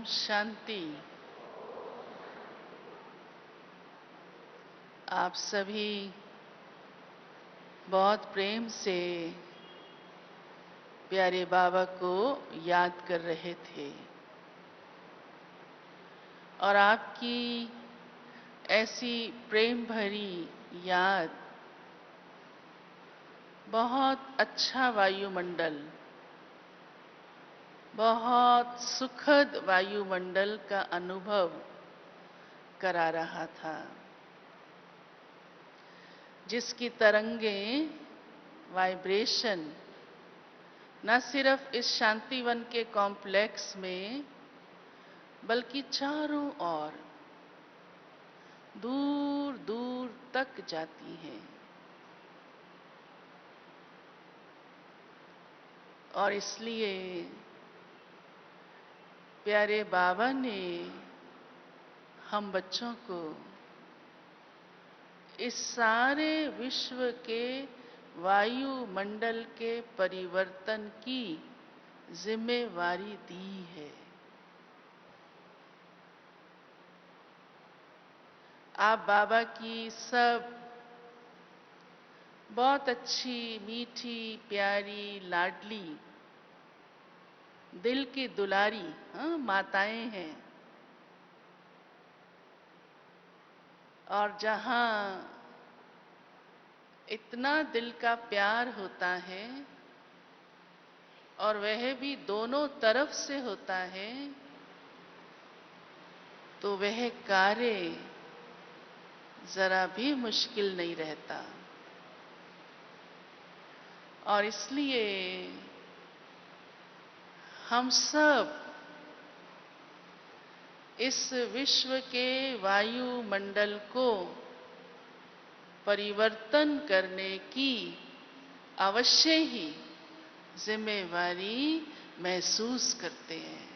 शांति। आप सभी बहुत प्रेम से प्यारे बाबा को याद कर रहे थे और आपकी ऐसी प्रेम भरी याद बहुत अच्छा वायुमंडल, बहुत सुखद वायुमंडल का अनुभव करा रहा था, जिसकी तरंगें, वाइब्रेशन न सिर्फ इस शांतिवन के कॉम्प्लेक्स में बल्कि चारों ओर दूर दूर तक जाती हैं। और इसलिए प्यारे बाबा ने हम बच्चों को इस सारे विश्व के वायुमंडल के परिवर्तन की जिम्मेवारी दी है। आप बाबा की सब बहुत अच्छी, मीठी, प्यारी, लाडली, दिल की दुलारी माताएं हैं। और जहां इतना दिल का प्यार होता है और वह भी दोनों तरफ से होता है, तो वह कार्य जरा भी मुश्किल नहीं रहता। और इसलिए हम सब इस विश्व के वायुमंडल को परिवर्तन करने की अवश्य ही जिम्मेवारी महसूस करते हैं।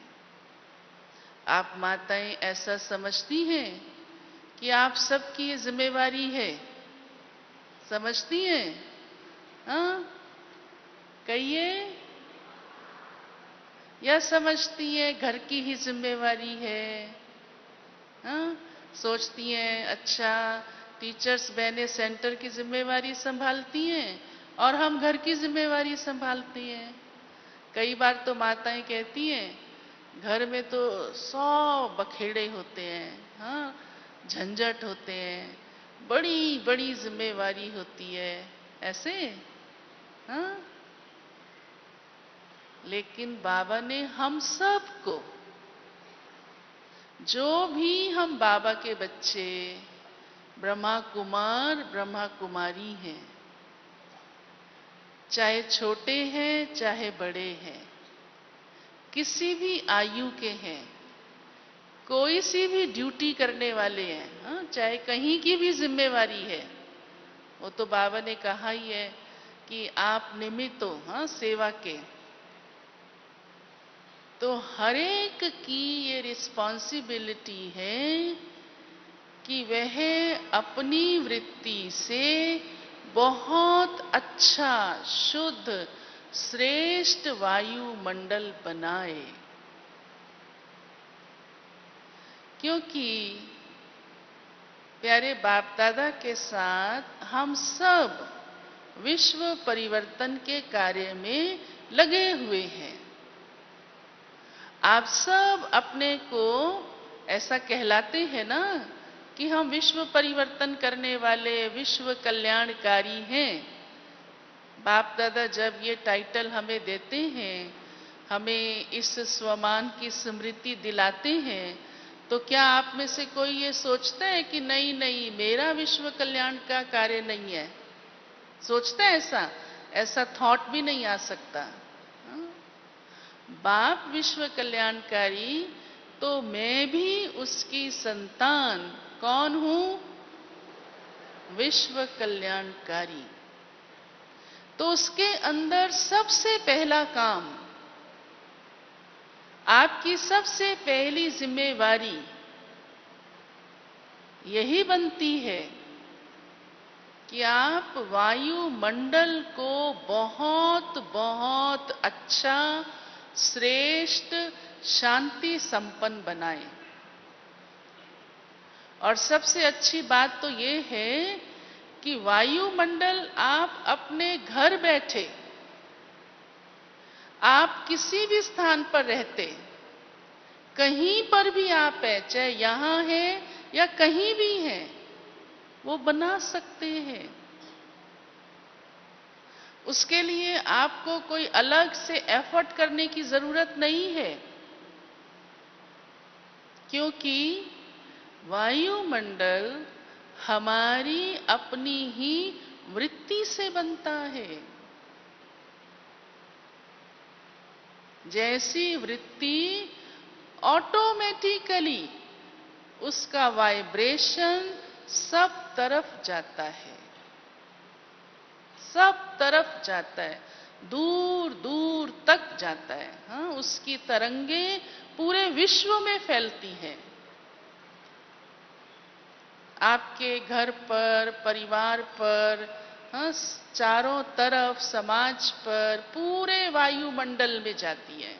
आप माताएं ऐसा समझती हैं कि आप सबकी ये जिम्मेवारी है? समझती हैं? हाँ, कहिए। या समझती हैं घर की ही जिम्मेवारी है? हाँ, सोचती हैं अच्छा टीचर्स बहने सेंटर की जिम्मेवारी संभालती हैं और हम घर की जिम्मेवारी संभालती हैं। कई बार तो माताएं कहती हैं घर में तो 100 बखेड़े होते हैं, हाँ, झंझट होते हैं, बड़ी बड़ी जिम्मेवारी होती है, ऐसे। हाँ, लेकिन बाबा ने हम सबको, जो भी हम बाबा के बच्चे, ब्रह्मा कुमार, ब्रह्मा कुमारी हैं, चाहे छोटे हैं चाहे बड़े हैं, किसी भी आयु के हैं, कोई सी भी ड्यूटी करने वाले हैं, हाँ, चाहे कहीं की भी जिम्मेवारी है, वो तो बाबा ने कहा ही है कि आप निमित्त हो, हाँ, सेवा के। तो हर एक की ये रिस्पॉन्सिबिलिटी है कि वह अपनी वृत्ति से बहुत अच्छा, शुद्ध, श्रेष्ठ वायुमंडल बनाए। क्योंकि प्यारे बाप दादा के साथ हम सब विश्व परिवर्तन के कार्य में लगे हुए हैं। आप सब अपने को ऐसा कहलाते हैं ना कि हम विश्व परिवर्तन करने वाले, विश्व कल्याणकारी हैं। बाप दादा जब ये टाइटल हमें देते हैं, हमें इस स्वमान की स्मृति दिलाते हैं, तो क्या आप में से कोई ये सोचता है कि नहीं नहीं मेरा विश्व कल्याण का कार्य नहीं है? सोचता है ऐसा? ऐसा थॉट भी नहीं आ सकता। बाप विश्व कल्याणकारी, तो मैं भी उसकी संतान कौन हूं? विश्व कल्याणकारी। तो उसके अंदर सबसे पहला काम, आपकी सबसे पहली जिम्मेवारी यही बनती है कि आप वायुमंडल को बहुत बहुत अच्छा, श्रेष्ठ, शांति संपन्न बनाए। और सबसे अच्छी बात तो ये है कि वायुमंडल आप अपने घर बैठे, आप किसी भी स्थान पर रहते, कहीं पर भी आप है, चाहे यहां है या कहीं भी है, वो बना सकते हैं। उसके लिए आपको कोई अलग से एफर्ट करने की जरूरत नहीं है, क्योंकि वायुमंडल हमारी अपनी ही वृत्ति से बनता है। जैसी वृत्ति ऑटोमेटिकली उसका वाइब्रेशन सब तरफ जाता है, सब तरफ जाता है, दूर दूर तक जाता है। हाँ, उसकी तरंगे पूरे विश्व में फैलती हैं। आपके घर पर, परिवार पर, हाँ, चारों तरफ समाज पर, पूरे वायुमंडल में जाती है।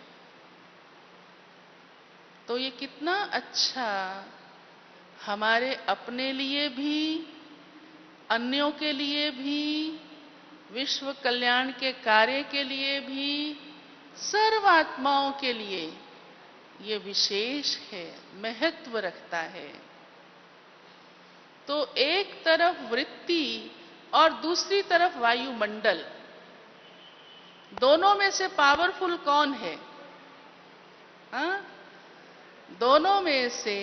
तो ये कितना अच्छा हमारे अपने लिए भी, अन्यों के लिए भी, विश्व कल्याण के कार्य के लिए भी, सर्व आत्माओं के लिए ये विशेष है, महत्व रखता है। तो एक तरफ वृत्ति और दूसरी तरफ वायुमंडल, दोनों में से पावरफुल कौन है? हाँ? दोनों में से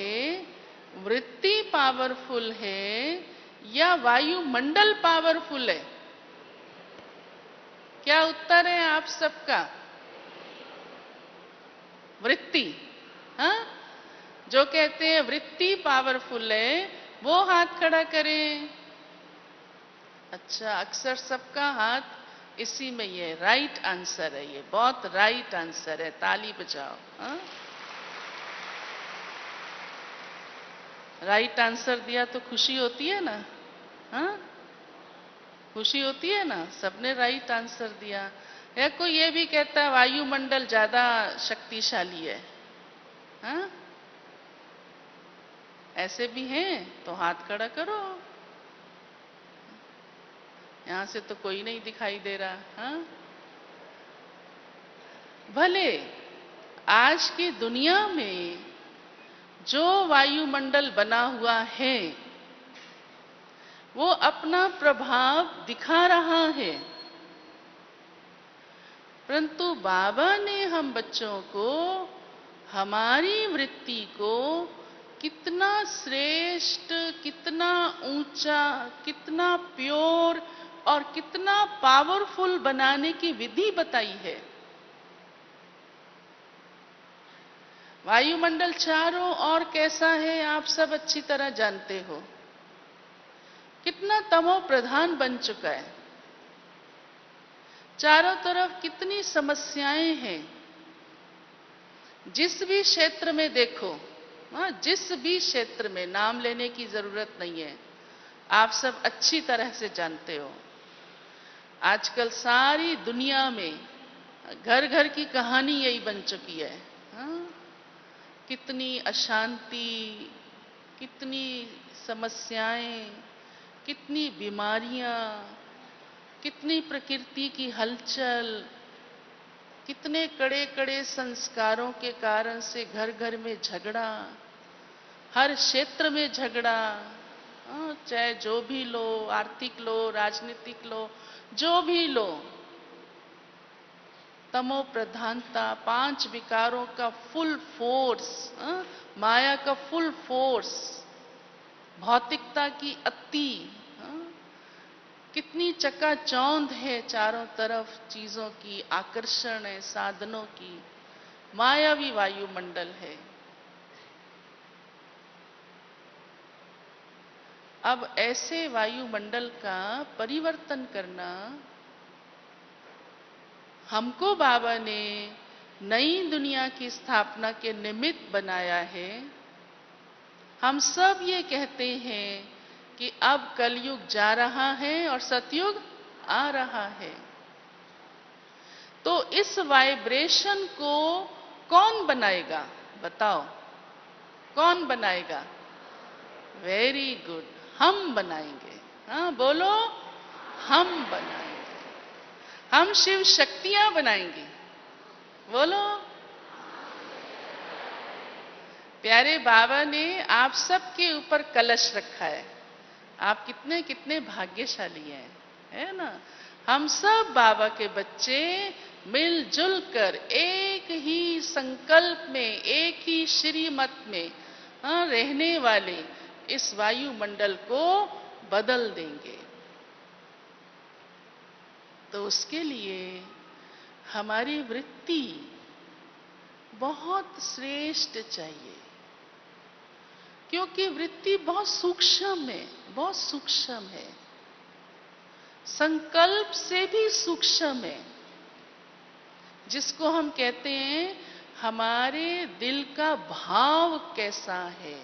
वृत्ति पावरफुल है या वायुमंडल पावरफुल है? क्या उत्तर है आप सबका? वृत्ति। हाँ? जो कहते हैं वृत्ति पावरफुल है वो हाथ खड़ा करें। अच्छा, अक्सर सबका हाथ इसी में, ये राइट आंसर है, ये बहुत राइट आंसर है, ताली बजाओ। हाँ? राइट आंसर दिया तो खुशी होती है ना? हाँ? खुशी होती है ना? सबने राइट आंसर दिया। या कोई ये भी कहता है वायुमंडल ज्यादा शक्तिशाली है? हाँ? ऐसे भी हैं तो हाथ खड़ा करो। यहां से तो कोई नहीं दिखाई दे रहा। हाँ? भले आज की दुनिया में जो वायुमंडल बना हुआ है वो अपना प्रभाव दिखा रहा है, परंतु बाबा ने हम बच्चों को हमारी वृत्ति को कितना श्रेष्ठ, कितना ऊंचा, कितना प्योर और कितना पावरफुल बनाने की विधि बताई है। वायुमंडल चारों ओर कैसा है आप सब अच्छी तरह जानते हो। कितना तमो प्रधान बन चुका है, चारों तरफ कितनी समस्याएं हैं। जिस भी क्षेत्र में देखो, हाँ, जिस भी क्षेत्र में, नाम लेने की जरूरत नहीं है, आप सब अच्छी तरह से जानते हो। आजकल सारी दुनिया में घर घर की कहानी यही बन चुकी है। हाँ? कितनी अशांति, कितनी समस्याएं, कितनी बीमारियां, कितनी प्रकृति की हलचल, कितने कड़े कड़े संस्कारों के कारण से घर घर में झगड़ा, हर क्षेत्र में झगड़ा। चाहे जो भी लो, आर्थिक लो, राजनीतिक लो, जो भी लो, तमो प्रधानता, 5 विकारों का फुल फोर्स, माया का फुल फोर्स, भौतिकता की अति, कितनी चकाचौंध है चारों तरफ चीजों की, आकर्षण है साधनों की, मायावी वायुमंडल है। अब ऐसे वायुमंडल का परिवर्तन करना हमको बाबा ने नई दुनिया की स्थापना के निमित्त बनाया है। हम सब ये कहते हैं कि अब कलयुग जा रहा है और सतयुग आ रहा है। तो इस वाइब्रेशन को कौन बनाएगा? बताओ, कौन बनाएगा? वेरी गुड, हम बनाएंगे। हाँ बोलो, हम बनाएंगे। हम शिव शक्तियां बनाएंगे। बोलो। प्यारे बाबा ने आप सबके ऊपर कलश रखा है। आप कितने कितने भाग्यशाली हैं, है ना? हम सब बाबा के बच्चे मिलजुल कर एक ही संकल्प में, एक ही श्रीमत में रहने वाले इस वायुमंडल को बदल देंगे। तो उसके लिए हमारी वृत्ति बहुत श्रेष्ठ चाहिए, क्योंकि वृत्ति बहुत सूक्ष्म है, बहुत सूक्ष्म है, संकल्प से भी सूक्ष्म है, जिसको हम कहते हैं हमारे दिल का भाव कैसा है,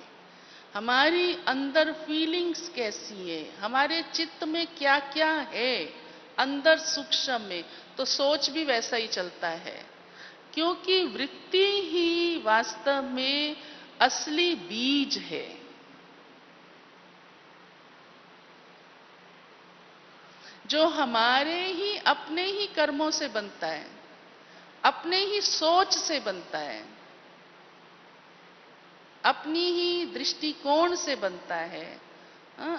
हमारी अंदर फीलिंग्स कैसी है, हमारे चित्त में क्या क्या है अंदर सूक्ष्म में, तो सोच भी वैसा ही चलता है। क्योंकि वृत्ति ही वास्तव में असली बीज है। जो हमारे ही अपने ही कर्मों से बनता है, अपने ही सोच से बनता है, अपनी ही दृष्टिकोण से बनता है,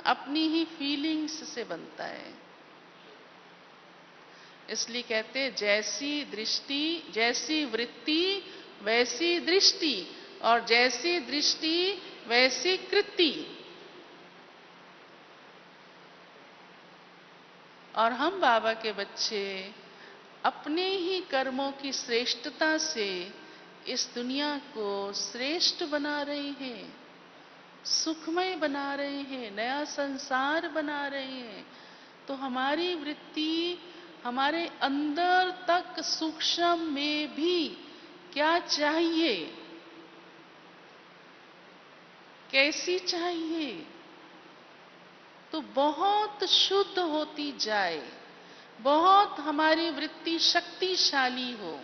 अपनी ही फीलिंग्स से बनता है। इसलिए कहते हैं जैसी दृष्टि, जैसी वृत्ति वैसी दृष्टि, और जैसी दृष्टि वैसी कृति। और हम बाबा के बच्चे अपने ही कर्मों की श्रेष्ठता से इस दुनिया को श्रेष्ठ बना रहे हैं, सुखमय बना रहे हैं, नया संसार बना रहे हैं। तो हमारी वृत्ति हमारे अंदर तक सूक्ष्म में भी क्या चाहिए, कैसी चाहिए, तो बहुत शुद्ध होती जाए, बहुत हमारी वृत्ति शक्तिशाली हो,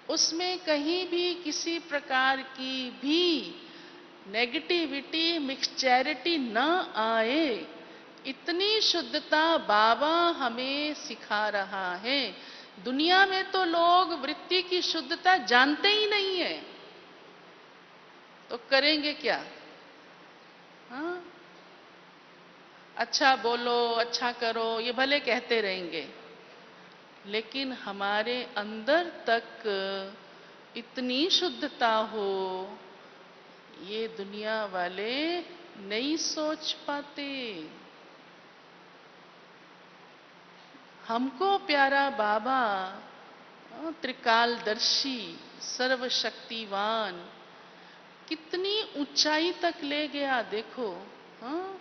उसमें कहीं भी किसी प्रकार की भी नेगेटिविटी, मिक्सचैरिटी न आए, इतनी शुद्धता बाबा हमें सिखा रहा है। दुनिया में तो लोग वृत्ति की शुद्धता जानते ही नहीं है, तो करेंगे क्या? हाँ, अच्छा बोलो, अच्छा करो, ये भले कहते रहेंगे, लेकिन हमारे अंदर तक इतनी शुद्धता हो, ये दुनिया वाले नहीं सोच पाते। हमको प्यारा बाबा त्रिकालदर्शी, सर्वशक्तिवान कितनी ऊंचाई तक ले गया, देखो। हाँ,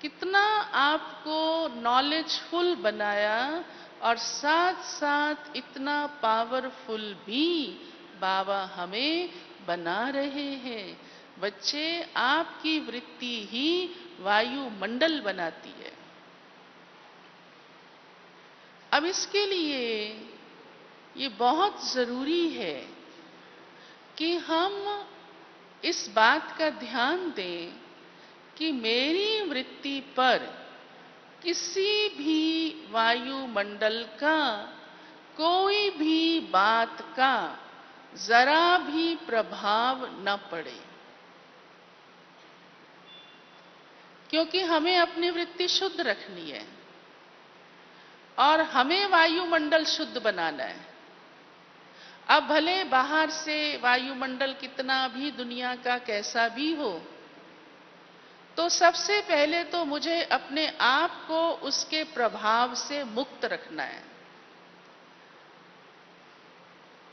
कितना आपको नॉलेजफुल बनाया, और साथ साथ इतना पावरफुल भी बाबा हमें बना रहे हैं। बच्चे, आपकी वृत्ति ही वायुमंडल बनाती है। अब इसके लिए ये बहुत जरूरी है कि हम इस बात का ध्यान दें कि मेरी वृत्ति पर किसी भी वायुमंडल का, कोई भी बात का जरा भी प्रभाव न पड़े, क्योंकि हमें अपनी वृत्ति शुद्ध रखनी है और हमें वायुमंडल शुद्ध बनाना है। अब भले बाहर से वायुमंडल कितना भी दुनिया का कैसा भी हो, तो सबसे पहले तो मुझे अपने आप को उसके प्रभाव से मुक्त रखना है।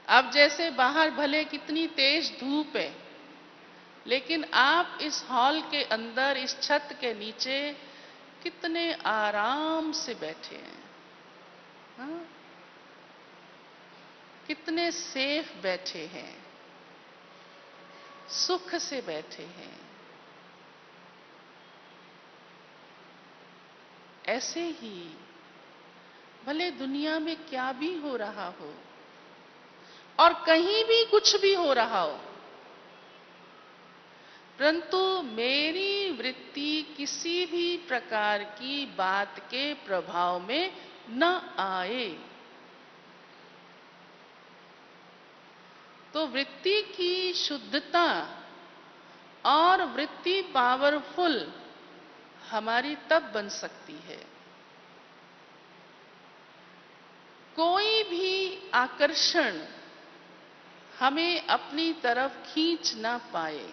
अब जैसे बाहर भले कितनी तेज धूप है, लेकिन आप इस हॉल के अंदर, इस छत के नीचे कितने आराम से बैठे हैं, हाँ? कितने सेफ बैठे हैं, सुख से बैठे हैं। ऐसे ही भले दुनिया में क्या भी हो रहा हो, और कहीं भी कुछ भी हो रहा हो, परंतु मेरी वृत्ति किसी भी प्रकार की बात के प्रभाव में न आए। तो वृत्ति की शुद्धता और वृत्ति पावरफुल हमारी तब बन सकती है, कोई भी आकर्षण हमें अपनी तरफ खींच ना पाए।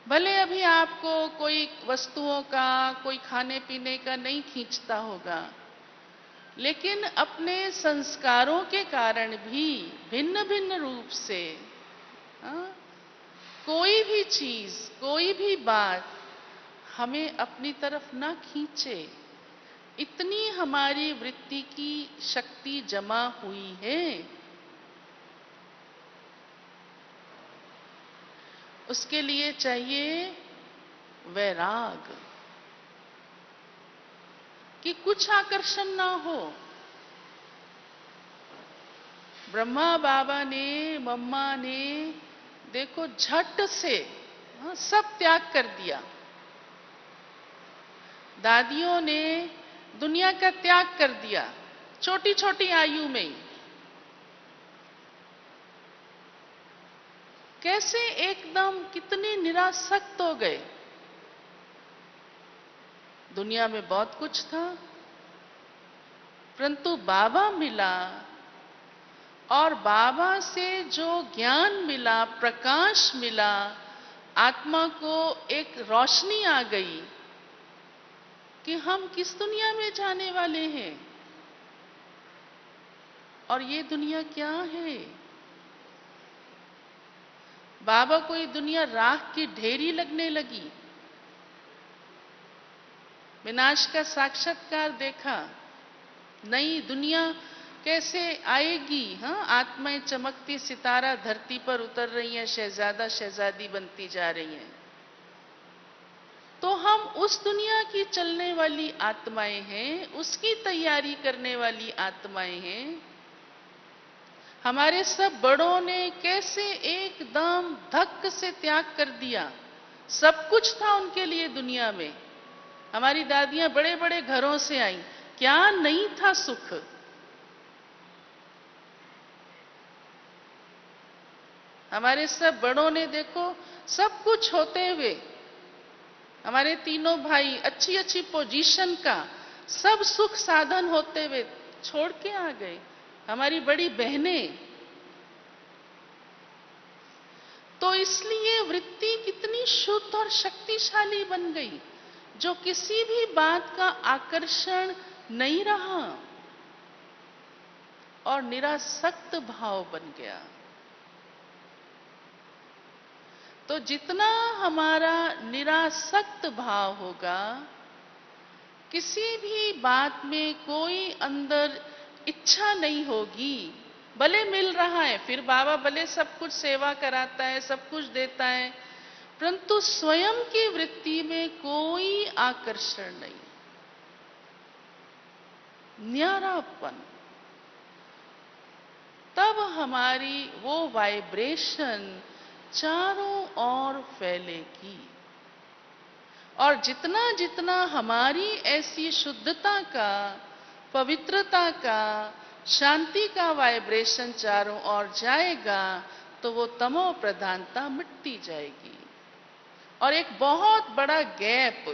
भले अभी आपको कोई वस्तुओं का, कोई खाने पीने का नहीं खींचता होगा, लेकिन अपने संस्कारों के कारण भी भिन्न भिन्न रूप से हाँ, कोई भी चीज, कोई भी बात हमें अपनी तरफ ना खींचे, इतनी हमारी वृत्ति की शक्ति जमा हुई है। उसके लिए चाहिए वैराग, कि कुछ आकर्षण ना हो। ब्रह्मा बाबा ने, मम्मा ने देखो झट से सब त्याग कर दिया। दादियों ने दुनिया का त्याग कर दिया छोटी छोटी आयु में ही। कैसे एकदम कितने निरासक्त हो गए। दुनिया में बहुत कुछ था, परंतु बाबा मिला और बाबा से जो ज्ञान मिला, प्रकाश मिला, आत्मा को एक रोशनी आ गई कि हम किस दुनिया में जाने वाले हैं और ये दुनिया क्या है। बाबा को ये दुनिया राख की ढेरी लगने लगी। विनाश का साक्षात्कार देखा, नई दुनिया कैसे आएगी। हाँ, आत्माएं चमकती सितारा धरती पर उतर रही हैं, शहजादा शहजादी बनती जा रही हैं। तो हम उस दुनिया की चलने वाली आत्माएं हैं, उसकी तैयारी करने वाली आत्माएं हैं। हमारे सब बड़ों ने कैसे एकदम धक्क से त्याग कर दिया। सब कुछ था उनके लिए दुनिया में। हमारी दादियां बड़े बड़े घरों से आई, क्या नहीं था सुख। हमारे सब बड़ों ने देखो सब कुछ होते हुए, हमारे तीनों भाई अच्छी अच्छी पोजीशन का, सब सुख साधन होते हुए छोड़ के आ गए। हमारी बड़ी बहनें। तो इसलिए वृत्ति कितनी शुद्ध और शक्तिशाली बन गई, जो किसी भी बात का आकर्षण नहीं रहा और निरासक्त भाव बन गया। तो जितना हमारा निरासक्त भाव होगा, किसी भी बात में कोई अंदर इच्छा नहीं होगी। भले मिल रहा है, फिर बाबा भले सब कुछ सेवा कराता है, सब कुछ देता है, परंतु स्वयं की वृत्ति में कोई आकर्षण नहीं, न्यारापन। तब हमारी वो वाइब्रेशन चारों ओर फैलेगी। और जितना जितना हमारी ऐसी शुद्धता का, पवित्रता का, शांति का वाइब्रेशन चारों ओर जाएगा, तो वो तमो प्रधानता मिटती जाएगी। और एक बहुत बड़ा गैप,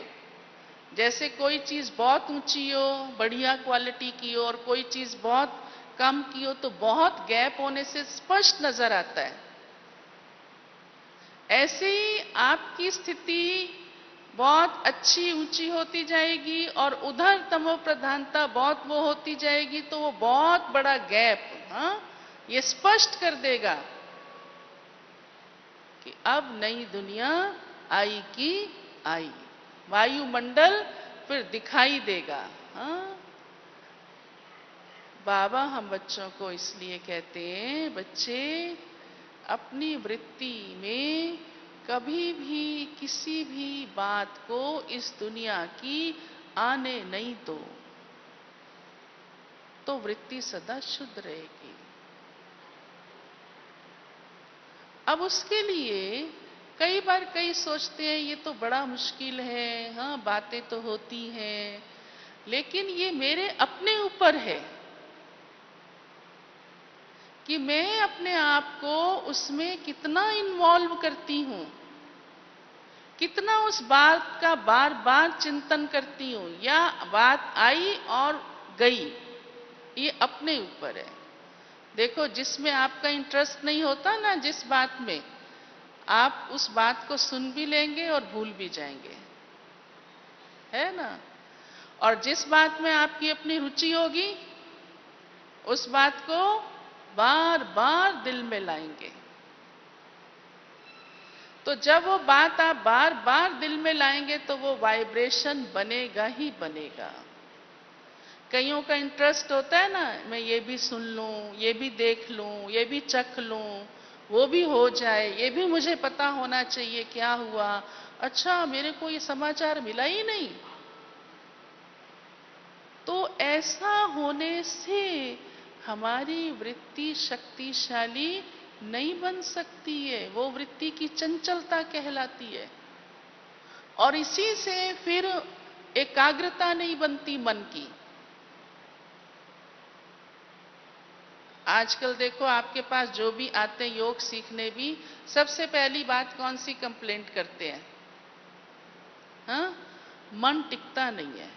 जैसे कोई चीज बहुत ऊंची हो, बढ़िया क्वालिटी की हो, और कोई चीज बहुत कम की हो, तो बहुत गैप होने से स्पष्ट नजर आता है। ऐसे ही आपकी स्थिति बहुत अच्छी ऊंची होती जाएगी और उधर तमो प्रधानता बहुत वो होती जाएगी, तो वो बहुत बड़ा गैप ये स्पष्ट कर देगा कि अब नई दुनिया आई की आई। वायुमंडल फिर दिखाई देगा। बाबा हम बच्चों को इसलिए कहते हैं, बच्चे अपनी वृत्ति में कभी भी किसी भी बात को इस दुनिया की आने नहीं दो, तो वृत्ति सदा शुद्ध रहेगी। अब उसके लिए कई बार कई सोचते हैं ये तो बड़ा मुश्किल है, हाँ बातें तो होती हैं, लेकिन ये मेरे अपने ऊपर है कि मैं अपने आप को उसमें कितना इन्वॉल्व करती हूँ, कितना उस बात का बार बार चिंतन करती हूँ, या बात आई और गई, ये अपने ऊपर है। देखो, जिसमें आपका इंटरेस्ट नहीं होता ना, जिस बात में, आप उस बात को सुन भी लेंगे और भूल भी जाएंगे, है ना। और जिस बात में आपकी अपनी रुचि होगी, उस बात को बार बार दिल में लाएंगे। तो जब वो बात आप बार बार दिल में लाएंगे तो वो वाइब्रेशन बनेगा ही बनेगा। कईयों का इंटरेस्ट होता है ना, मैं ये भी सुन लूं, ये भी देख लूं, ये भी चख लूं, वो भी हो जाए, ये भी मुझे पता होना चाहिए क्या हुआ, अच्छा मेरे को ये समाचार मिला ही नहीं। तो ऐसा होने से हमारी वृत्ति शक्तिशाली नहीं बन सकती है, वो वृत्ति की चंचलता कहलाती है। और इसी से फिर एकाग्रता नहीं बनती मन की। आजकल देखो, आपके पास जो भी आते हैं योग सीखने भी, सबसे पहली बात कौन सी कंप्लेंट करते हैं? हाँ, मन टिकता नहीं है।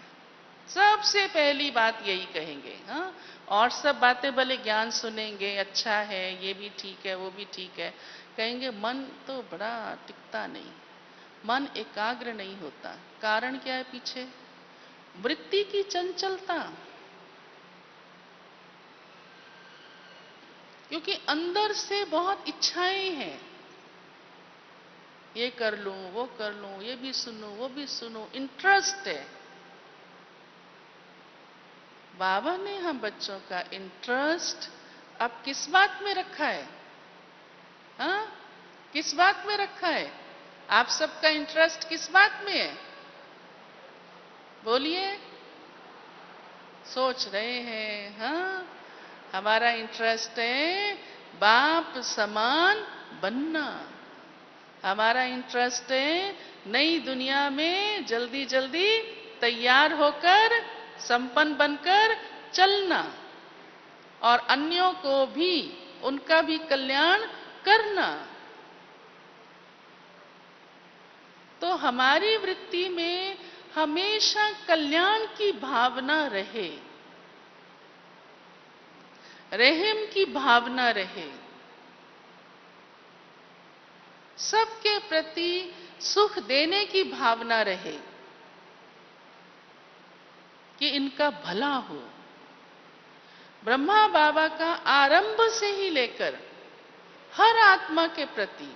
सबसे पहली बात यही कहेंगे। हाँ, और सब बातें भले ज्ञान सुनेंगे, अच्छा है, ये भी ठीक है, वो भी ठीक है, कहेंगे मन तो बड़ा टिकता नहीं, मन एकाग्र नहीं होता। कारण क्या है पीछे? वृत्ति की चंचलता। क्योंकि अंदर से बहुत इच्छाएं हैं, ये कर लूं, वो कर लूं, ये भी सुनूं, वो भी सुनूं, इंटरेस्ट है। बाबा ने हम बच्चों का इंटरेस्ट अब किस बात में रखा है? हाँ, किस बात में रखा है? आप सबका इंटरेस्ट किस बात में है? बोलिए। सोच रहे हैं? हाँ, हमारा इंटरेस्ट है बाप समान बनना। हमारा इंटरेस्ट है नई दुनिया में जल्दी जल्दी तैयार होकर संपन्न बनकर चलना, और अन्यों को भी, उनका भी कल्याण करना। तो हमारी वृत्ति में हमेशा कल्याण की भावना रहे, रहम की भावना रहे, सबके प्रति सुख देने की भावना रहे कि इनका भला हो। ब्रह्मा बाबा का आरंभ से ही लेकर हर आत्मा के प्रति,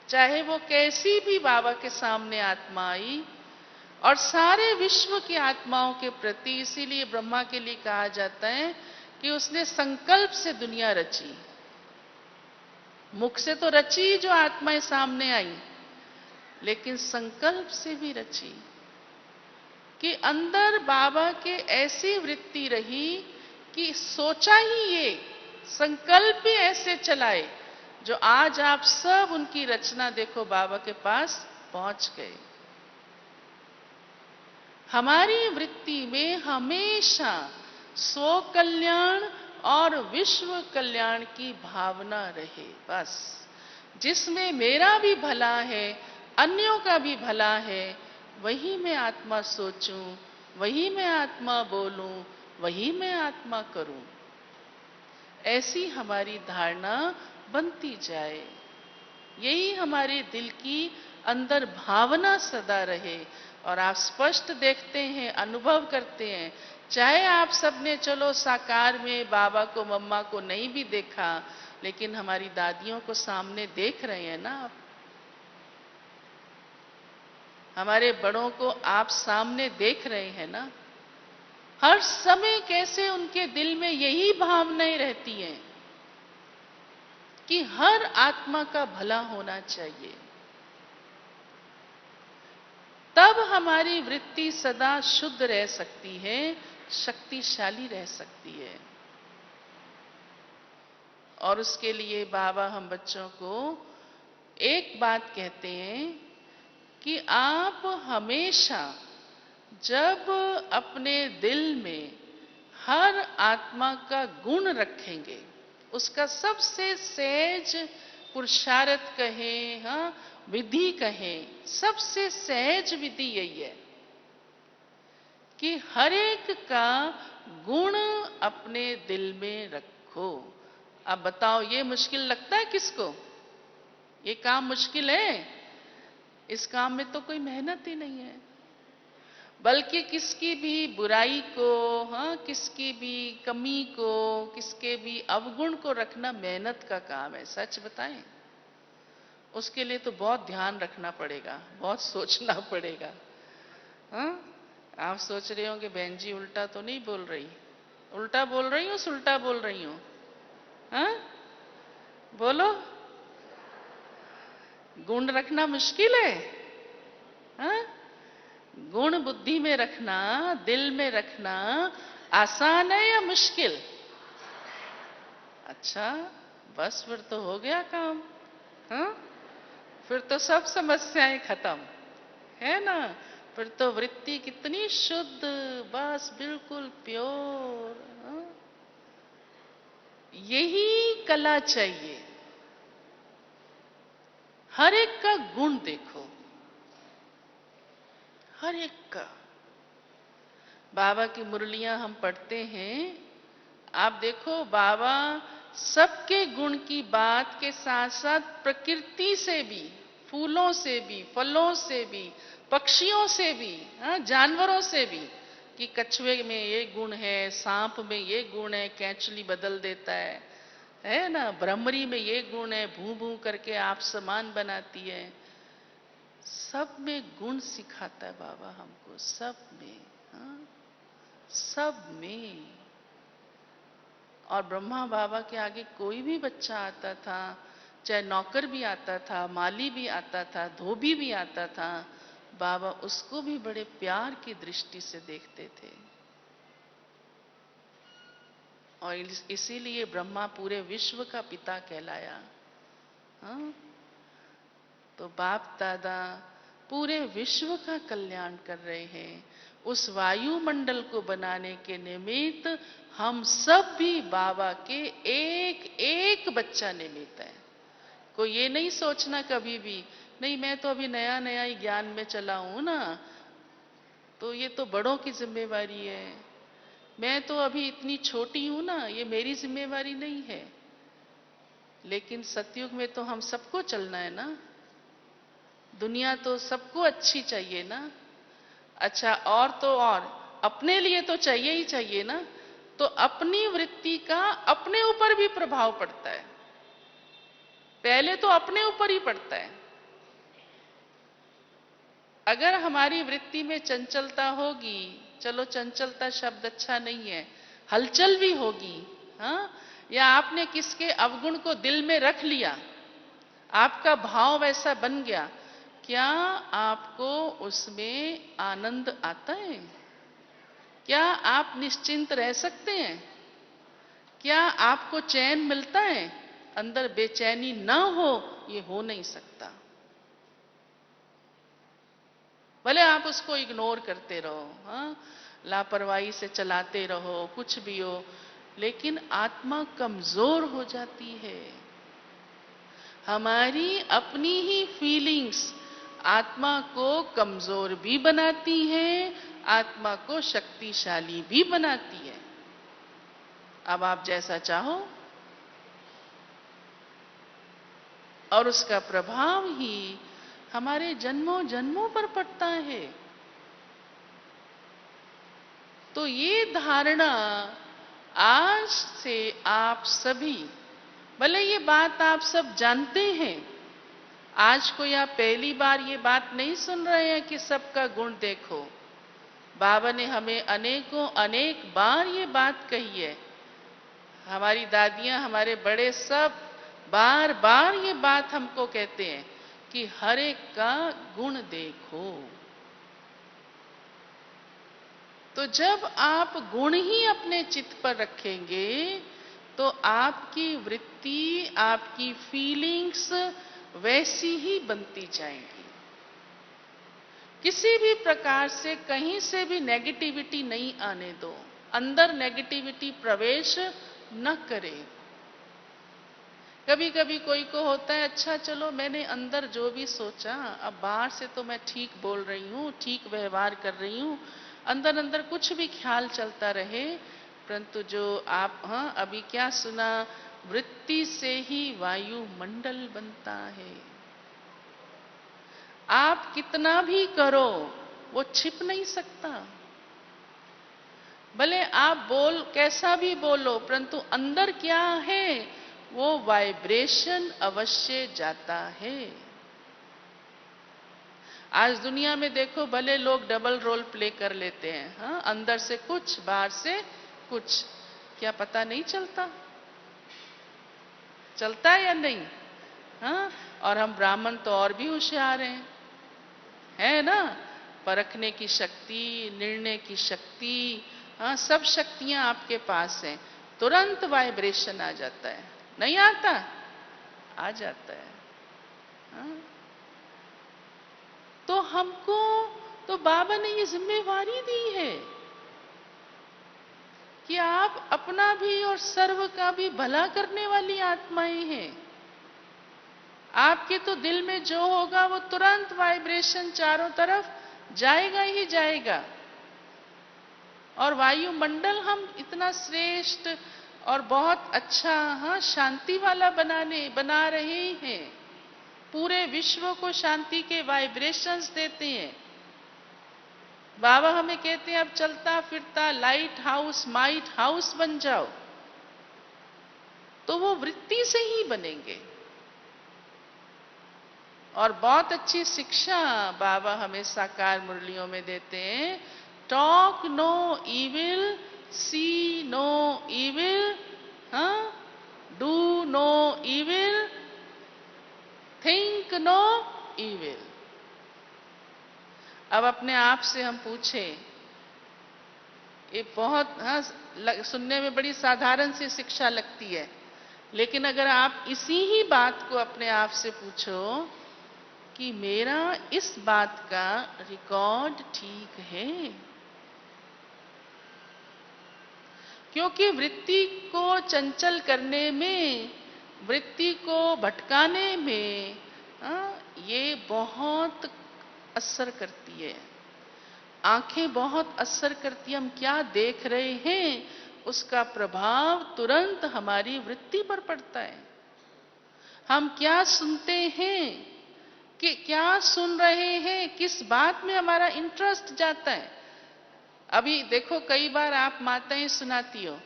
चाहे वो कैसी भी बाबा के सामने आत्मा आई, और सारे विश्व की आत्माओं के प्रति, इसीलिए ब्रह्मा के लिए कहा जाता है कि उसने संकल्प से दुनिया रची। मुख से तो रची जो आत्माएं सामने आई, लेकिन संकल्प से भी रची कि अंदर बाबा के ऐसी वृत्ति रही कि सोचा ही ये, संकल्प भी ऐसे चलाए, जो आज आप सब उनकी रचना देखो बाबा के पास पहुंच गए। हमारी वृत्ति में हमेशा स्व कल्याण और विश्व कल्याण की भावना रहे। बस, जिसमें मेरा भी भला है, अन्यों का भी भला है, वही मैं आत्मा सोचूं, वही मैं आत्मा बोलूं, वही मैं आत्मा करूं। ऐसी हमारी धारणा बनती जाए, यही हमारे दिल की अंदर भावना सदा रहे। और आप स्पष्ट देखते हैं, अनुभव करते हैं, चाहे आप सबने चलो साकार में बाबा को, मम्मा को नहीं भी देखा, लेकिन हमारी दादियों को सामने देख रहे हैं ना आप। हमारे बड़ों को आप सामने देख रहे हैं ना। हर समय कैसे उनके दिल में यही भावनाएं रहती हैं कि हर आत्मा का भला होना चाहिए। तब हमारी वृत्ति सदा शुद्ध रह सकती है, शक्तिशाली रह सकती है। और उसके लिए बाबा हम बच्चों को एक बात कहते हैं कि आप हमेशा जब अपने दिल में हर आत्मा का गुण रखेंगे, उसका सबसे सहज पुरुषार्थ कहें, हाँ, विधि कहें, सबसे सहज विधि यही है कि हर एक का गुण अपने दिल में रखो। अब बताओ, ये मुश्किल लगता है किसको? ये काम मुश्किल है? इस काम में तो कोई मेहनत ही नहीं है, बल्कि किसकी भी बुराई को, हाँ, किसकी भी कमी को, किसके भी अवगुण को रखना मेहनत का काम है। सच बताएं, उसके लिए तो बहुत ध्यान रखना पड़ेगा, बहुत सोचना पड़ेगा। हाँ, आप सोच रहे हो कि बहन जी उल्टा तो नहीं बोल रही? उल्टा बोल रही हूँ, सुल्टा बोल रही हूँ? हाँ, बोलो। गुण रखना मुश्किल है? हाँ, गुण बुद्धि में रखना, दिल में रखना आसान है या मुश्किल? अच्छा, बस फिर तो हो गया काम। हाँ, फिर तो सब समस्याएं खत्म, है ना? फिर तो वृत्ति कितनी शुद्ध, बस बिल्कुल प्योर। हाँ? यही कला चाहिए। हर एक का गुण देखो, हर एक का। बाबा की मुरलियां हम पढ़ते हैं, आप देखो बाबा सबके गुण की बात के साथ साथ प्रकृति से भी, फूलों से भी, फलों से भी, पक्षियों से भी, हाँ, जानवरों से भी, कि कछुए में ये गुण है, सांप में ये गुण है, कैंचली बदल देता है ना? भ्रमरी में ये गुण है, भू भू करके आप समान बनाती है। सब में गुण सिखाता है बाबा हमको, सब में, हाँ, सब में। और ब्रह्मा बाबा के आगे कोई भी बच्चा आता था, चाहे नौकर भी आता था, माली भी आता था, धोबी भी आता था, बाबा उसको भी बड़े प्यार की दृष्टि से देखते थे। और इसीलिए ब्रह्मा पूरे विश्व का पिता कहलाया। हाँ? तो बाप दादा पूरे विश्व का कल्याण कर रहे हैं। उस वायुमंडल को बनाने के निमित्त हम सब भी बाबा के एक एक बच्चा निमित्त है। कोई ये नहीं सोचना कभी भी, नहीं मैं तो अभी नया नया ही ज्ञान में चला हूं ना, तो ये तो बड़ों की जिम्मेवारी है, मैं तो अभी इतनी छोटी हूं ना, ये मेरी जिम्मेवारी नहीं है। लेकिन सतयुग में तो हम सबको चलना है ना, दुनिया तो सबको अच्छी चाहिए ना। अच्छा, और तो और अपने लिए तो चाहिए ही चाहिए ना, तो अपनी वृत्ति का अपने ऊपर भी प्रभाव पड़ता है। पहले तो अपने ऊपर ही पड़ता है। अगर हमारी वृत्ति में चंचलता होगी, चलो चंचलता शब्द अच्छा नहीं है, हलचल भी होगी, हाँ, या आपने किसके अवगुण को दिल में रख लिया, आपका भाव वैसा बन गया, क्या आपको उसमें आनंद आता है? क्या आप निश्चिंत रह सकते हैं? क्या आपको चैन मिलता है? अंदर बेचैनी ना हो, ये हो नहीं सकता। भले आप उसको इग्नोर करते रहो, हाँ, लापरवाही से चलाते रहो, कुछ भी हो, लेकिन आत्मा कमजोर हो जाती है। हमारी अपनी ही फीलिंग्स आत्मा को कमजोर भी बनाती हैं, आत्मा को शक्तिशाली भी बनाती है। अब आप जैसा चाहो, और उसका प्रभाव ही हमारे जन्मों जन्मों पर पड़ता है। तो ये धारणा आज से आप सभी, भले ये बात आप सब जानते हैं, आज कोई आप पहली बार ये बात नहीं सुन रहे हैं कि सबका गुण देखो। बाबा ने हमें अनेकों अनेक बार ये बात कही है। हमारी दादियां, हमारे बड़े सब बार बार ये बात हमको कहते हैं कि हर एक का गुण देखो। तो जब आप गुण ही अपने चित्त पर रखेंगे, तो आपकी वृत्ति, आपकी फीलिंग्स वैसी ही बनती जाएंगी। किसी भी प्रकार से कहीं से भी नेगेटिविटी नहीं आने दो, अंदर नेगेटिविटी प्रवेश न करे। कभी कभी कोई को होता है, अच्छा चलो मैंने अंदर जो भी सोचा, अब बाहर से तो मैं ठीक बोल रही हूँ, ठीक व्यवहार कर रही हूँ, अंदर अंदर कुछ भी ख्याल चलता रहे, परंतु जो आप अभी क्या सुना, वृत्ति से ही वायुमंडल बनता है। आप कितना भी करो वो छिप नहीं सकता। भले आप बोल कैसा भी बोलो, परंतु अंदर क्या है, वो वाइब्रेशन अवश्य जाता है। आज दुनिया में देखो, भले लोग डबल रोल प्ले कर लेते हैं, हाँ, अंदर से कुछ बाहर से कुछ, क्या पता नहीं चलता? चलता है या नहीं? हाँ, और हम ब्राह्मण तो और भी होशियार हैं, है ना? परखने की शक्ति, निर्णय की शक्ति, हाँ, सब शक्तियां आपके पास हैं। तुरंत वाइब्रेशन आ जाता है, नहीं आता? आ जाता है। हाँ? तो हमको तो बाबा ने ये जिम्मेवारी दी है कि आप अपना भी और सर्व का भी भला करने वाली आत्माएं हैं। आपके तो दिल में जो होगा वो तुरंत वाइब्रेशन चारों तरफ जाएगा ही जाएगा। और वायुमंडल हम इतना श्रेष्ठ और बहुत अच्छा, हाँ, शांति वाला बना रहे हैं। पूरे विश्व को शांति के वाइब्रेशंस देते हैं। बाबा हमें कहते हैं, अब चलता फिरता लाइट हाउस, माइट हाउस बन जाओ। तो वो वृत्ति से ही बनेंगे। और बहुत अच्छी शिक्षा बाबा हमें साकार मुरलियों में देते हैं। Talk no evil, see no evil, हाँ, do no evil, think no evil. अब अपने आप से हम पूछें, ये बहुत, हाँ, सुनने में बड़ी साधारण सी शिक्षा लगती है, लेकिन अगर आप इसी ही बात को अपने आप से पूछो कि मेरा इस बात का रिकॉर्ड ठीक है, क्योंकि वृत्ति को चंचल करने में, वृत्ति को भटकाने में, ये बहुत असर करती है। आंखें बहुत असर करती है। हम क्या देख रहे हैं उसका प्रभाव तुरंत हमारी वृत्ति पर पड़ता है। हम क्या सुनते हैं, कि क्या सुन रहे हैं, किस बात में हमारा इंटरेस्ट जाता है। अभी देखो, कई बार आप माताएं सुनाती हो,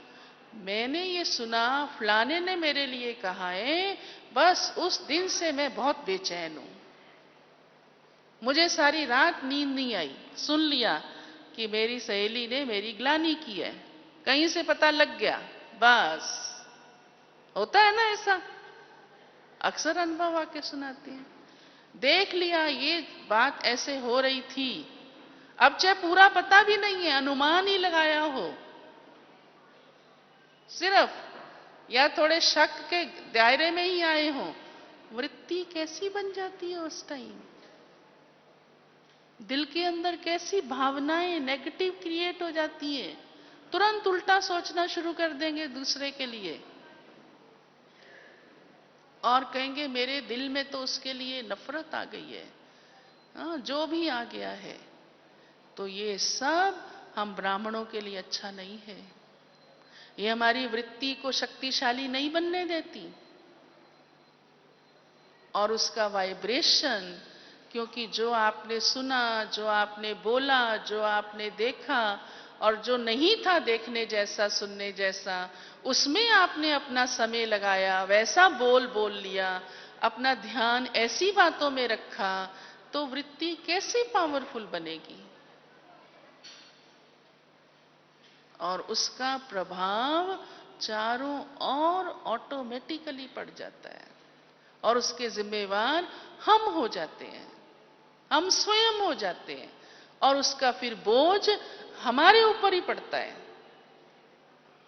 मैंने ये सुना, फलाने ने मेरे लिए कहा है, बस उस दिन से मैं बहुत बेचैन हूं, मुझे सारी रात नींद नहीं आई। सुन लिया कि मेरी सहेली ने मेरी ग्लानि की है, कहीं से पता लग गया, बस। होता है ना ऐसा, अक्सर अनुभव आके सुनाती हैं। देख लिया ये बात ऐसे हो रही थी, अब चाहे पूरा पता भी नहीं है, अनुमान ही लगाया हो सिर्फ, या थोड़े शक के दायरे में ही आए हो, वृत्ति कैसी बन जाती है उस टाइम। दिल के अंदर कैसी भावनाएं नेगेटिव क्रिएट हो जाती हैं। तुरंत उल्टा सोचना शुरू कर देंगे दूसरे के लिए, और कहेंगे मेरे दिल में तो उसके लिए नफरत आ गई है, हाँ, जो भी आ गया है। तो ये सब हम ब्राह्मणों के लिए अच्छा नहीं है। ये हमारी वृत्ति को शक्तिशाली नहीं बनने देती, और उसका वाइब्रेशन, क्योंकि जो आपने सुना, जो आपने बोला, जो आपने देखा, और जो नहीं था देखने जैसा, सुनने जैसा, उसमें आपने अपना समय लगाया, वैसा बोल बोल लिया, अपना ध्यान ऐसी बातों में रखा, तो वृत्ति कैसे पावरफुल बनेगी। और उसका प्रभाव चारों ओर ऑटोमेटिकली पड़ जाता है, और उसके जिम्मेवार हम हो जाते हैं, हम स्वयं हो जाते हैं, और उसका फिर बोझ हमारे ऊपर ही पड़ता है।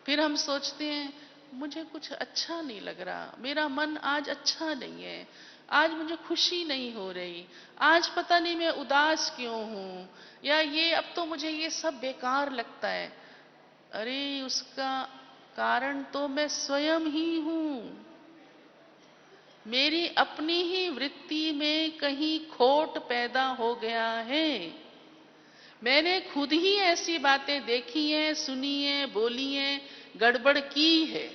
फिर हम सोचते हैं मुझे कुछ अच्छा नहीं लग रहा, मेरा मन आज अच्छा नहीं है, आज मुझे खुशी नहीं हो रही, आज पता नहीं मैं उदास क्यों हूं, या ये अब तो मुझे ये सब बेकार लगता है। अरे उसका कारण तो मैं स्वयं ही हूं। मेरी अपनी ही वृत्ति में कहीं खोट पैदा हो गया है। मैंने खुद ही ऐसी बातें देखी हैं, सुनी हैं, बोली हैं, गड़बड़ की है।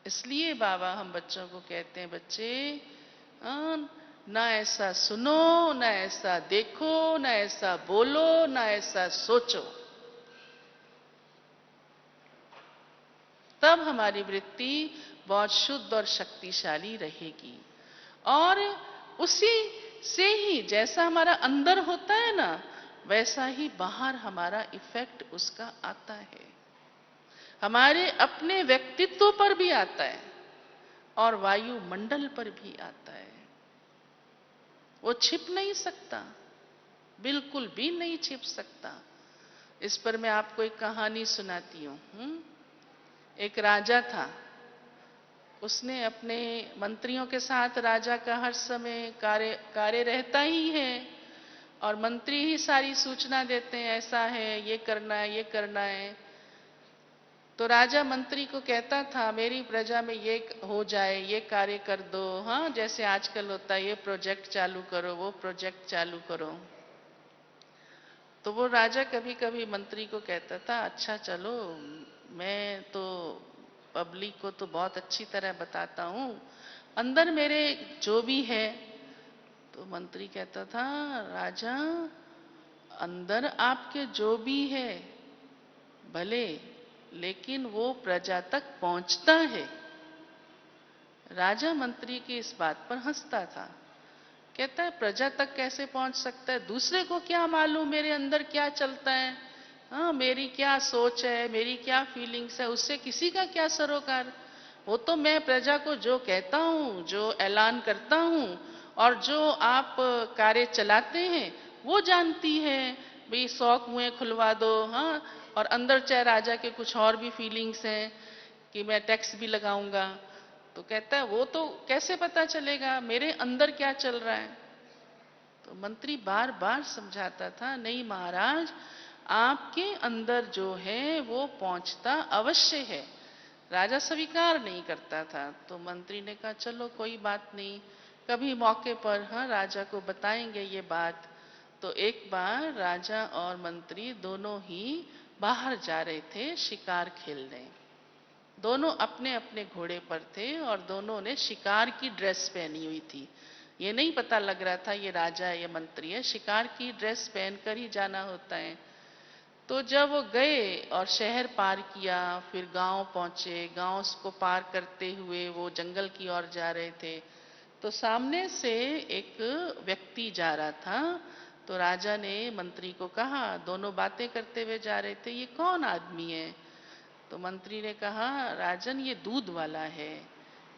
इसलिए बाबा हम बच्चों को कहते हैं, बच्चे ना ऐसा सुनो, ना ऐसा देखो, ना ऐसा बोलो, ना ऐसा सोचो। तब हमारी वृत्ति बहुत शुद्ध और शक्तिशाली रहेगी। और उसी से ही जैसा हमारा अंदर होता है ना, वैसा ही बाहर हमारा इफेक्ट उसका आता है। हमारे अपने व्यक्तित्व पर भी आता है और वायुमंडल पर भी आता है। वो छिप नहीं सकता, बिल्कुल भी नहीं छिप सकता। इस पर मैं आपको एक कहानी सुनाती हूँ। एक राजा था, उसने अपने मंत्रियों के साथ, राजा का हर समय कार्य रहता ही है और मंत्री ही सारी सूचना देते हैं, ऐसा है, ये करना है, ये करना है। तो राजा मंत्री को कहता था, मेरी प्रजा में ये हो जाए, ये कार्य कर दो, हाँ जैसे आजकल होता है, ये प्रोजेक्ट चालू करो, वो प्रोजेक्ट चालू करो। तो वो राजा कभी कभी मंत्री को कहता था, अच्छा चलो, मैं तो पब्लिक को तो बहुत अच्छी तरह बताता हूँ, अंदर मेरे जो भी है। तो मंत्री कहता था, राजा अंदर आपके जो भी है भले, लेकिन वो प्रजा तक पहुंचता है। राजा मंत्री की इस बात पर हंसता था। कहता है, प्रजा तक कैसे पहुंच सकता है, दूसरे को क्या मालूम मेरे अंदर क्या चलता है, हाँ मेरी क्या सोच है, मेरी क्या फीलिंग्स है, उससे किसी का क्या सरोकार। वो तो मैं प्रजा को जो कहता हूँ, जो ऐलान करता हूँ और जो आप कार्य चलाते हैं वो जानती है। भाई 100 कुएं खुलवा दो, हाँ, और अंदर चाहे राजा के कुछ और भी फीलिंग्स हैं कि मैं टैक्स भी लगाऊंगा। तो कहता है, वो तो कैसे पता चलेगा मेरे अंदर क्या चल रहा है। तो मंत्री बार बार समझाता था, नहीं महाराज, आपके अंदर जो है वो पहुंचता अवश्य है। राजा स्वीकार नहीं करता था। तो मंत्री ने कहा, चलो कोई बात नहीं, कभी मौके पर हाँ राजा को बताएंगे ये बात। तो एक बार राजा और मंत्री दोनों ही बाहर जा रहे थे शिकार खेलने। दोनों अपने अपने घोड़े पर थे और दोनों ने शिकार की ड्रेस पहनी हुई थी। ये नहीं पता लग रहा था ये राजा है, ये मंत्री है, शिकार की ड्रेस पहनकर ही जाना होता है। तो जब वो गए और शहर पार किया, फिर गांव पहुंचे, गांव को पार करते हुए वो जंगल की ओर जा रहे थे, तो सामने से एक व्यक्ति जा रहा था। तो राजा ने मंत्री को कहा, दोनों बातें करते हुए जा रहे थे, ये कौन आदमी है। तो मंत्री ने कहा, राजन ये दूध वाला है।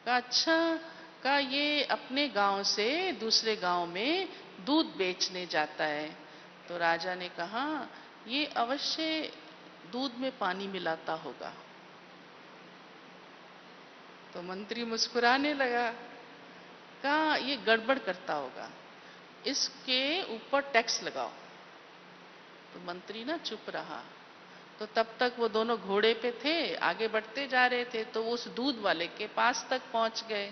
कहा, अच्छा। कहा, ये अपने गांव से दूसरे गांव में दूध बेचने जाता है। तो राजा ने कहा, ये अवश्य दूध में पानी मिलाता होगा। तो मंत्री मुस्कुराने लगा। कहा, ये गड़बड़ करता होगा, इसके ऊपर टैक्स लगाओ। तो मंत्री ना चुप रहा। तो तब तक वो दोनों घोड़े पे थे, आगे बढ़ते जा रहे थे, तो वो उस दूध वाले के पास तक पहुंच गए।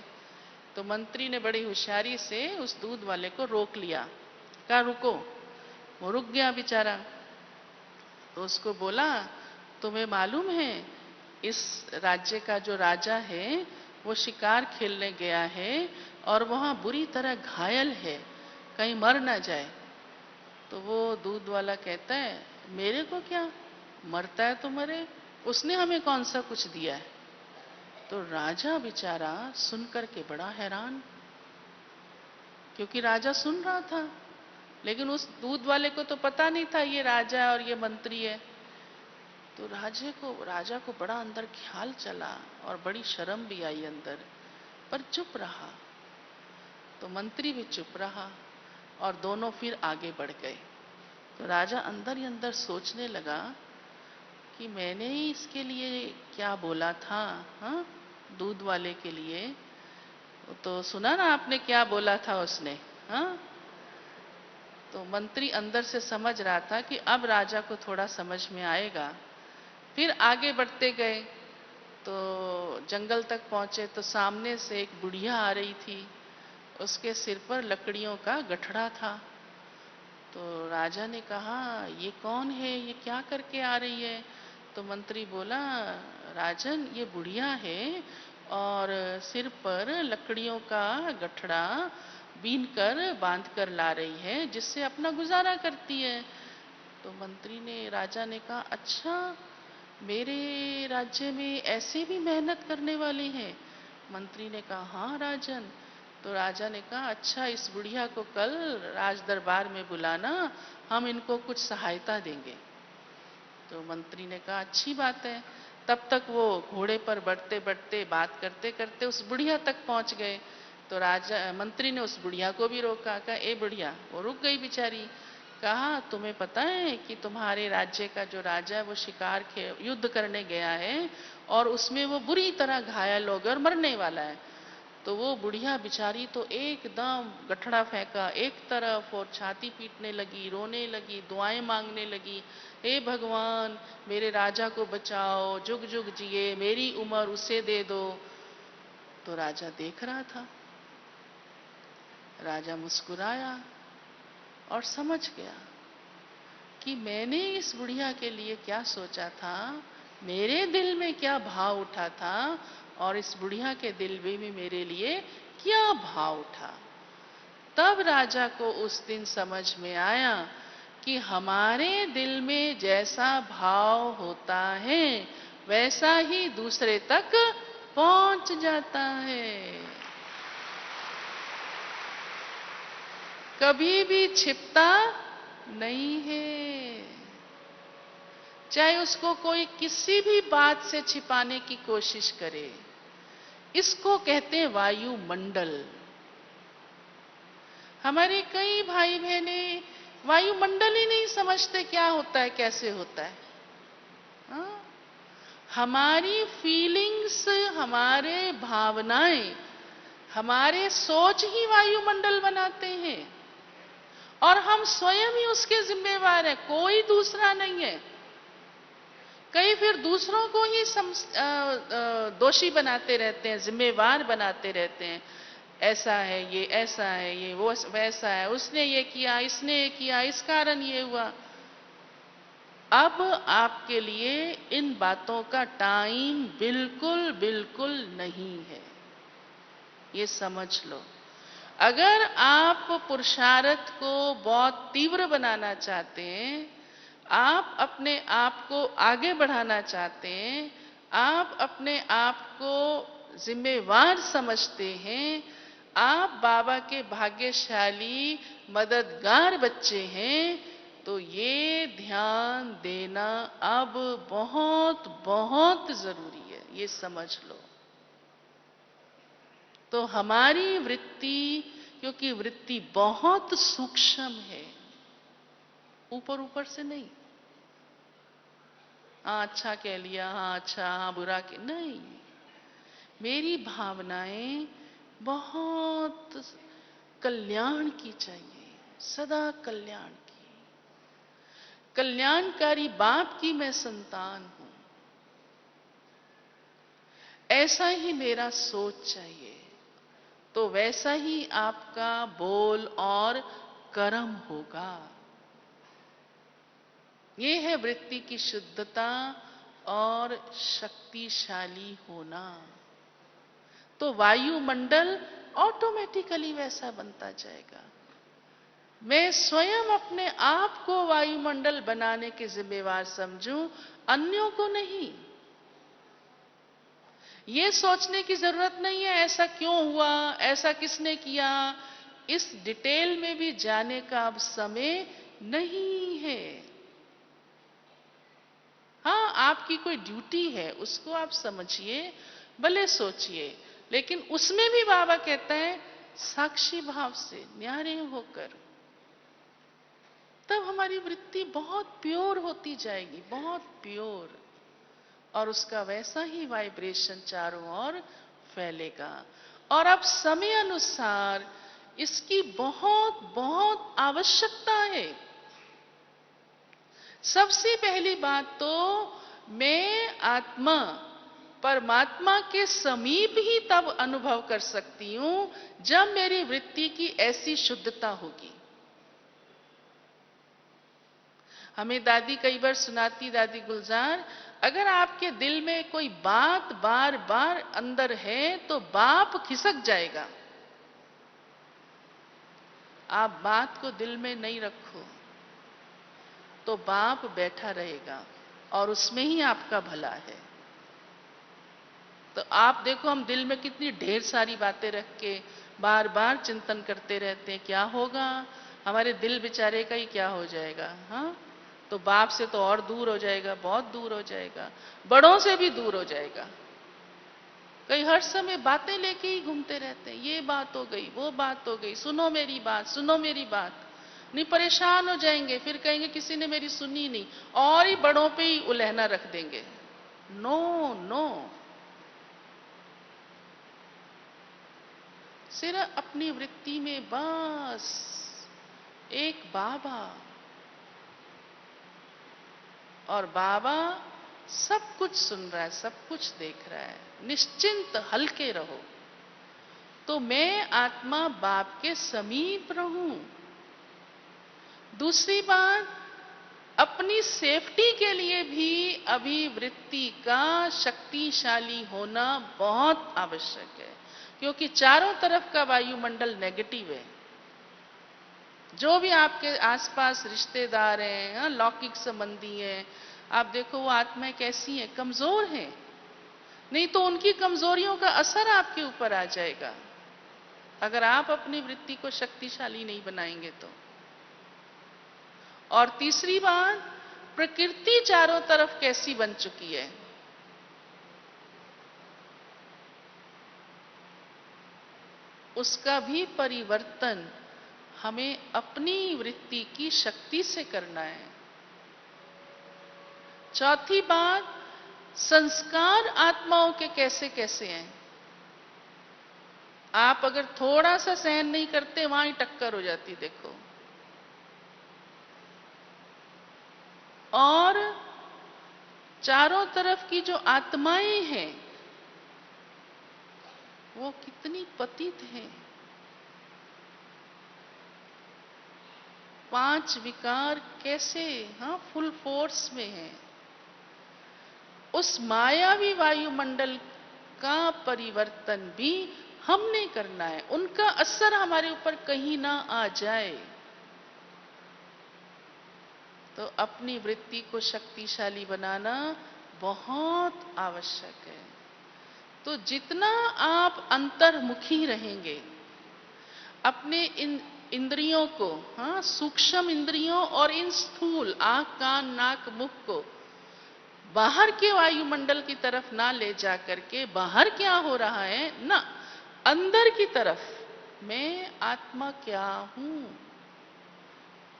तो मंत्री ने बड़ी होशियारी से उस दूध वाले को रोक लिया। कहा, रुको। वो रुक गया बेचारा। तो उसको बोला, तुम्हें मालूम है इस राज्य का जो राजा है वो शिकार खेलने गया है और वहां बुरी तरह घायल है, कहीं मर ना जाए। तो वो दूध वाला कहता है, मेरे को क्या, मरता है तो मरे, उसने हमें कौन सा कुछ दिया है। तो राजा बेचारा सुनकर के बड़ा हैरान, क्योंकि राजा सुन रहा था, लेकिन उस दूध वाले को तो पता नहीं था ये राजा है और ये मंत्री है। तो राजा को बड़ा अंदर ख्याल चला और बड़ी शर्म भी आई अंदर, पर चुप रहा। तो मंत्री भी चुप रहा और दोनों फिर आगे बढ़ गए। तो राजा अंदर ही अंदर सोचने लगा कि मैंने ही इसके लिए क्या बोला था, हाँ, दूध वाले के लिए। तो सुना ना आपने क्या बोला था उसने, हाँ। तो मंत्री अंदर से समझ रहा था कि अब राजा को थोड़ा समझ में आएगा। फिर आगे बढ़ते गए तो जंगल तक पहुंचे तो सामने से एक बुढ़िया आ रही थी। उसके सिर पर लकड़ियों का गठड़ा था। तो राजा ने कहा, ये कौन है, ये क्या करके आ रही है? तो मंत्री बोला, राजन ये बुढ़िया है और सिर पर लकड़ियों का गठड़ा बीन कर बांध कर ला रही है, जिससे अपना गुजारा करती है। तो मंत्री ने, राजा ने कहा, अच्छा, मेरे राज्य में ऐसे भी मेहनत करने वाले हैं? मंत्री ने कहा, हाँ राजन। तो राजा ने कहा, अच्छा, इस बुढ़िया को कल राज दरबार में बुलाना, हम इनको कुछ सहायता देंगे। तो मंत्री ने कहा, अच्छी बात है। तब तक वो घोड़े पर बढ़ते बढ़ते बात करते करते उस बुढ़िया तक पहुंच गए। तो राजा मंत्री ने उस बुढ़िया को भी रोका। कहा, ए बुढ़िया। वो रुक गई बेचारी। कहा, तुम्हें पता है कि तुम्हारे राज्य का जो राजा है वो शिकार युद्ध करने गया है और उसमें वो बुरी तरह घायल हो गया और मरने वाला है। तो वो बुढ़िया बिचारी तो एकदम गठड़ा फेंका एक तरफ और छाती पीटने लगी, रोने लगी, दुआएं मांगने लगी, हे भगवान मेरे राजा को बचाओ, जुग जुग जिए, मेरी उम्र उसे दे दो। तो राजा देख रहा था। राजा मुस्कुराया और समझ गया कि मैंने इस बुढ़िया के लिए क्या सोचा था, मेरे दिल में क्या भाव उठा था और इस बुढ़िया के दिल में भी मेरे लिए क्या भाव उठा। तब राजा को उस दिन समझ में आया कि हमारे दिल में जैसा भाव होता है वैसा ही दूसरे तक पहुंच जाता है। कभी भी छिपता नहीं है। चाहे उसको कोई किसी भी बात से छिपाने की कोशिश करे। इसको कहते हैं वायुमंडल। हमारे कई भाई बहने वायुमंडल ही नहीं समझते क्या होता है, कैसे होता है। हाँ? हमारी फीलिंग्स, हमारे भावनाएं, हमारे सोच ही वायुमंडल बनाते हैं और हम स्वयं ही उसके जिम्मेवार हैं, कोई दूसरा नहीं है। कई फिर दूसरों को ही दोषी बनाते रहते हैं, जिम्मेवार बनाते रहते हैं। ऐसा है ये, ऐसा है ये, वो वैसा है, उसने ये किया, इसने ये किया, इस कारण ये हुआ। अब आपके लिए इन बातों का टाइम बिल्कुल बिल्कुल नहीं है, ये समझ लो। अगर आप पुरुषार्थ को बहुत तीव्र बनाना चाहते हैं, आप अपने आप को आगे बढ़ाना चाहते हैं, आप अपने आप को जिम्मेवार समझते हैं, आप बाबा के भाग्यशाली मददगार बच्चे हैं, तो ये ध्यान देना अब बहुत बहुत जरूरी है, ये समझ लो। तो हमारी वृत्ति, क्योंकि वृत्ति बहुत सूक्ष्म है, ऊपर ऊपर से नहीं, हाँ अच्छा कह लिया, हाँ अच्छा, हाँ बुरा कह, नहीं। मेरी भावनाएं बहुत कल्याण की चाहिए, सदा कल्याण की। कल्याणकारी बाप की मैं संतान हूं, ऐसा ही मेरा सोच चाहिए, तो वैसा ही आपका बोल और कर्म होगा। ये है वृत्ति की शुद्धता और शक्तिशाली होना। तो वायुमंडल ऑटोमेटिकली वैसा बनता जाएगा। मैं स्वयं अपने आप को वायुमंडल बनाने के जिम्मेवार समझूं, अन्यों को नहीं। ये सोचने की जरूरत नहीं है ऐसा क्यों हुआ, ऐसा किसने किया, इस डिटेल में भी जाने का अब समय नहीं है। हाँ, आपकी कोई ड्यूटी है, उसको आप समझिए, भले सोचिए, लेकिन उसमें भी बाबा कहता है साक्षी भाव से, न्यारे होकर। तब हमारी वृत्ति बहुत प्योर होती जाएगी, बहुत प्योर। और उसका वैसा ही वाइब्रेशन चारों ओर फैलेगा। और अब समय अनुसार इसकी बहुत बहुत आवश्यकता है। सबसे पहली बात तो मैं आत्मा परमात्मा के समीप ही तब अनुभव कर सकती हूं जब मेरी वृत्ति की ऐसी शुद्धता होगी। हमें दादी कई बार सुनाती, दादी गुलजार, अगर आपके दिल में कोई बात बार बार अंदर है तो बाप खिसक जाएगा। आप बात को दिल में नहीं रखो तो बाप बैठा रहेगा और उसमें ही आपका भला है। तो आप देखो, हम दिल में कितनी ढेर सारी बातें रख के बार बार चिंतन करते रहते हैं, क्या होगा, हमारे दिल बेचारे का ही क्या हो जाएगा। हाँ, तो बाप से तो और दूर हो जाएगा, बहुत दूर हो जाएगा, बड़ों से भी दूर हो जाएगा। कई हर समय बातें लेके ही घूमते रहते हैं, ये बात हो गई, वो बात हो गई, सुनो मेरी बात, सुनो मेरी बात। नहीं, परेशान हो जाएंगे, फिर कहेंगे किसी ने मेरी सुनी नहीं, और ही बड़ों पे ही उलहना रख देंगे। नो नो, सिर्फ अपनी वृत्ति में बस एक बाबा, और बाबा सब कुछ सुन रहा है, सब कुछ देख रहा है। निश्चिंत हल्के रहो। तो मैं आत्मा बाप के समीप रहूं। दूसरी बात, अपनी सेफ्टी के लिए भी अभी वृत्ति का शक्तिशाली होना बहुत आवश्यक है, क्योंकि चारों तरफ का वायुमंडल नेगेटिव है। जो भी आपके आसपास रिश्तेदार हैं, लौकिक संबंधी हैं, आप देखो वो आत्माएं कैसी हैं, कमजोर हैं। नहीं तो उनकी कमजोरियों का असर आपके ऊपर आ जाएगा अगर आप अपनी वृत्ति को शक्तिशाली नहीं बनाएंगे तो। और तीसरी बात, प्रकृति चारों तरफ कैसी बन चुकी है। उसका भी परिवर्तन हमें अपनी वृत्ति की शक्ति से करना है। चौथी बात, संस्कार आत्माओं के कैसे कैसे हैं। आप अगर थोड़ा सा सहन नहीं करते, वहां ही टक्कर हो जाती, देखो। और चारों तरफ की जो आत्माएं हैं वो कितनी पतित हैं। 5 विकार कैसे, हाँ, फुल फोर्स में हैं। उस मायावी वायुमंडल का परिवर्तन भी हमने करना है, उनका असर हमारे ऊपर कहीं ना आ जाए। तो अपनी वृत्ति को शक्तिशाली बनाना बहुत आवश्यक है। तो जितना आप अंतर्मुखी रहेंगे, अपने इन इंद्रियों को, हाँ, सूक्ष्म इंद्रियों और इन स्थूल आंख, कान, नाक, मुख को बाहर के वायुमंडल की तरफ ना ले जा करके, बाहर क्या हो रहा है ना, अंदर की तरफ मैं आत्मा क्या हूं,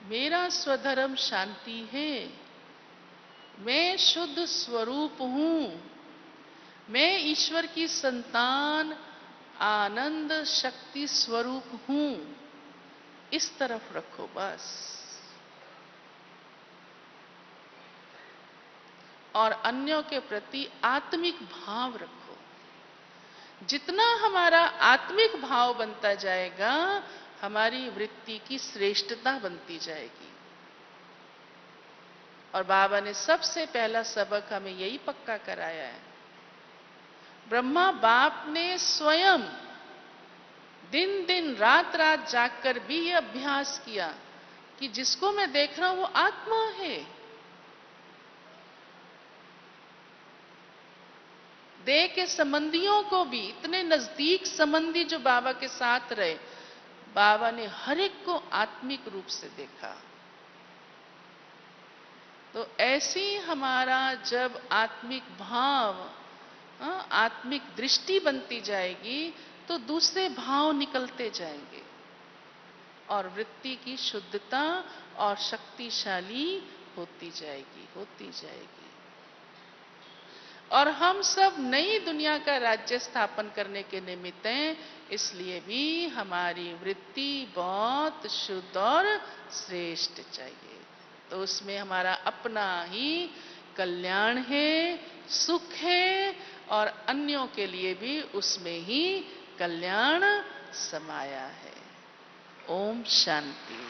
मेरा स्वधर्म शांति है, मैं शुद्ध स्वरूप हूं, मैं ईश्वर की संतान आनंद शक्ति स्वरूप हूं। इस तरफ रखो बस। और अन्यों के प्रति आत्मिक भाव रखो। जितना हमारा आत्मिक भाव बनता जाएगा, हमारी वृत्ति की श्रेष्ठता बनती जाएगी। और बाबा ने सबसे पहला सबक हमें यही पक्का कराया है। ब्रह्मा बाप ने स्वयं दिन दिन रात रात जागकर भी ये अभ्यास किया कि जिसको मैं देख रहा हूं वो आत्मा है। देह के संबंधियों को भी, इतने नजदीक संबंधी जो बाबा के साथ रहे, बाबा ने हर एक को आत्मिक रूप से देखा। तो ऐसी हमारा जब आत्मिक भाव, आत्मिक दृष्टि बनती जाएगी तो दूसरे भाव निकलते जाएंगे और वृत्ति की शुद्धता और शक्तिशाली होती जाएगी, होती जाएगी। और हम सब नई दुनिया का राज्य स्थापन करने के निमित्त हैं, इसलिए भी हमारी वृत्ति बहुत शुद्ध और श्रेष्ठ चाहिए। तो उसमें हमारा अपना ही कल्याण है, सुख है, और अन्यों के लिए भी उसमें ही कल्याण समाया है। ओम शांति।